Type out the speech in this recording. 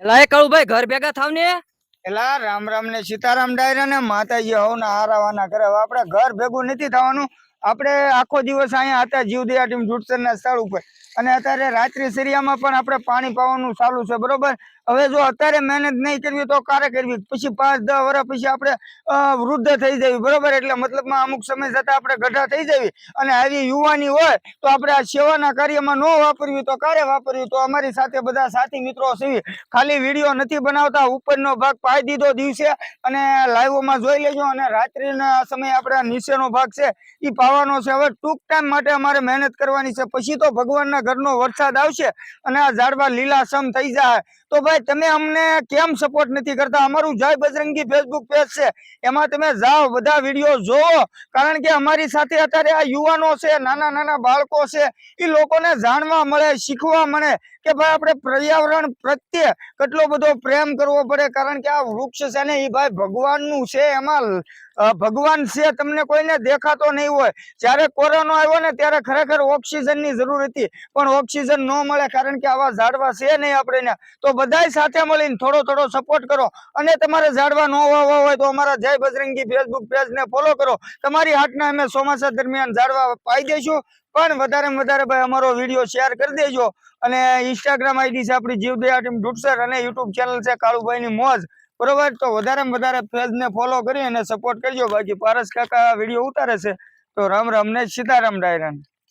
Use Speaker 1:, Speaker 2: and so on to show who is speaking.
Speaker 1: એલા કાળુભાઈ ઘર ભેગા થાવ ને.
Speaker 2: એલા રામ રામ ને સીતારામ ડાયરા ને માતાજી હવના હારાવાના કરે. હવે આપણે ઘર ભેગું નથી થવાનું. આપણે આખો દિવસ અહીંયા હતા જીવદયા ટીમ જુડસરના સ્થળ ઉપર, અને અત્યારે રાત્રિ સરિયામાં પણ આપણે પાણી પાવાનું ચાલુ છે, બરોબર. હવે જો અત્યારે મહેનત નહીં કરવી તો ક્યારે કરવી? પછી 5-10 વર્ષ પછી આપણે વૃદ્ધ થઈ જવી, બરોબર. એટલે મતલબમાં અમુક સમય જતા આપણે ગઢા થઈ જવી, અને આવી યુવાની હોય તો આપણે આ સેવાના કાર્યમાં ન વાપરવી તો ક્યારે વાપરવી? તો અમારી સાથે બધા સાથી મિત્રો છે, ખાલી વિડીયો નથી બનાવતા, ઉપરનો ભાગ પાઈ દીધો દિવસે અને લાઈવમાં જોઈ લેજો. અને રાત્રિના સમયે આપણે નીચેનો ભાગ છે એ પાવાનો છે. હવે ટૂંક ટાઈમ માટે અમારે મહેનત કરવાની છે, પછી તો ભગવાનના ઘરનો વરસાદ આવશે અને આ ઝાડવા લીલાછમ થઈ જાય. તો ભાઈ તમે અમને કેમ સપોર્ટ નથી કરતા? અમારું જય બજરંગી ફેસબુક પેજ છે, એમાં તમે જાઓ, બધા વિડીયો જોવો. કારણ કે અમારી સાથે અત્યારે આ યુવાનો છે, નાના નાના બાળકો છે, એ લોકોને જાણવા મળે, શીખવા મળે કે ભાઈ આપણે પર્યાવરણ પ્રત્યે કેટલો બધો પ્રેમ કરવો પડે. કારણ કે આ વૃક્ષ છે ને એ ભાઈ ભગવાનનું છે, એમાં ભગવાન છે તમને કોઈને દેખાતો નહીં હોય. જ્યારે કોરોના આવ્યો ને ત્યારે ખરેખર ઓક્સિજનની જરૂર હતી, પણ ઓક્સિજન ન મળે કારણ કે આવા ઝાડવા છે નહીં આપણે. તો બધાય સાથે મળીને થોડો થોડો સપોર્ટ કરો. અને તમારે ઝાડવા ન વાવવા હોય તો અમારા જય બજરંગી ફેસબુક પેજને ફોલો કરો. તમારી હાટના અમે ચોમાસા દરમિયાન ઝાડવા પાઈ દઈશું. પણ વધારે વધારે ભાઈ અમારો વિડીયો શેર કરી દેજો. અને ઇન્સ્ટાગ્રામ આઈડી છે આપણી જીવદયા ટીમ ડુડસર, અને યુટ્યુબ ચેનલ છે કાળુભાઈની મોજ, બરોબર. તો વધારે વધારે પેજને ફોલો કરી અને સપોર્ટ કરજો. બાકી પારસ કાકા વિડીયો ઉતારે છે. તો રામ રામ ને સીતારામ ડાયરા.